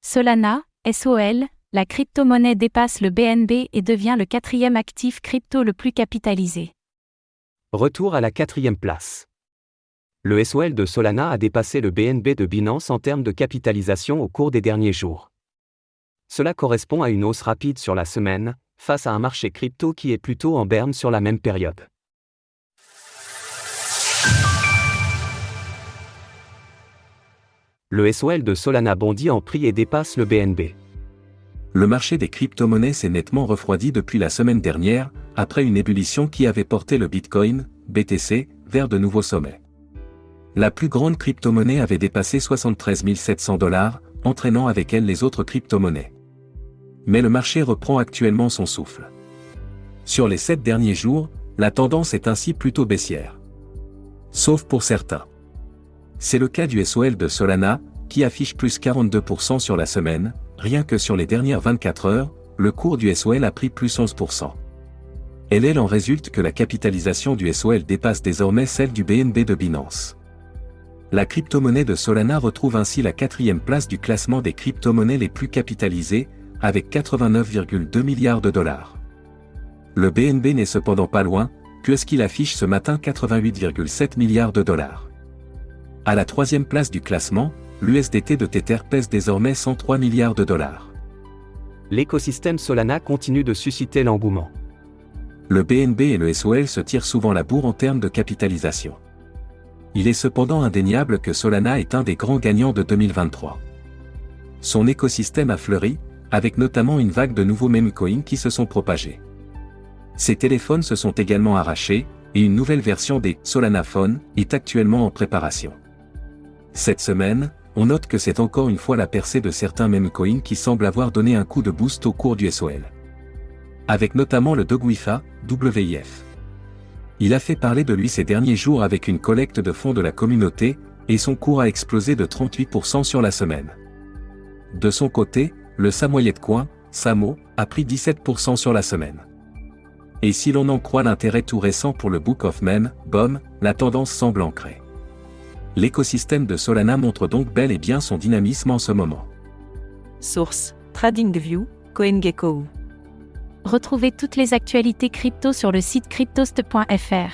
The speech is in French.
Solana, SOL, la crypto-monnaie dépasse le BNB et devient le quatrième actif crypto le plus capitalisé. Retour à la 4e place. Le SOL de Solana a dépassé le BNB de Binance en termes de capitalisation au cours des derniers jours. Cela correspond à une hausse rapide sur la semaine, face à un marché crypto qui est plutôt en berne sur la même période. Le SOL de Solana bondit en prix et dépasse le BNB. Le marché des crypto-monnaies s'est nettement refroidi depuis la semaine dernière, après une ébullition qui avait porté le Bitcoin, BTC, vers de nouveaux sommets. La plus grande crypto-monnaie avait dépassé 73 700 $, entraînant avec elle les autres crypto-monnaies. Mais le marché reprend actuellement son souffle. Sur les 7 derniers jours, la tendance est ainsi plutôt baissière. Sauf pour certains. C'est le cas du SOL de Solana, qui affiche plus 42% sur la semaine. Rien que sur les dernières 24 heures, le cours du SOL a pris plus 11%. Il en résulte que la capitalisation du SOL dépasse désormais celle du BNB de Binance. La crypto-monnaie de Solana retrouve ainsi la 4e place du classement des crypto-monnaies les plus capitalisées, avec 89,2 milliards de dollars. Le BNB n'est cependant pas loin, puisqu'il affiche ce matin 88,7 milliards de dollars. À la 3e place du classement, l'USDT de Tether pèse désormais 103 milliards de dollars. L'écosystème Solana continue de susciter l'engouement. Le BNB et le SOL se tirent souvent la bourre en termes de capitalisation. Il est cependant indéniable que Solana est un des grands gagnants de 2023. Son écosystème a fleuri, avec notamment une vague de nouveaux meme coins qui se sont propagés. Ces téléphones se sont également arrachés, et une nouvelle version des Solana Phone est actuellement en préparation. Cette semaine, on note que c'est encore une fois la percée de certains meme coins qui semblent avoir donné un coup de boost au cours du SOL. Avec notamment le Dogwifa, WIF. Il a fait parler de lui ces derniers jours avec une collecte de fonds de la communauté, et son cours a explosé de 38% sur la semaine. De son côté, le Samoyed Coin, SAMO, a pris 17% sur la semaine. Et si l'on en croit l'intérêt tout récent pour le Book of Meme, BOM, la tendance semble ancrée. L'écosystème de Solana montre donc bel et bien son dynamisme en ce moment. Source: TradingView, CoinGecko. Retrouvez toutes les actualités crypto sur le site cryptost.fr.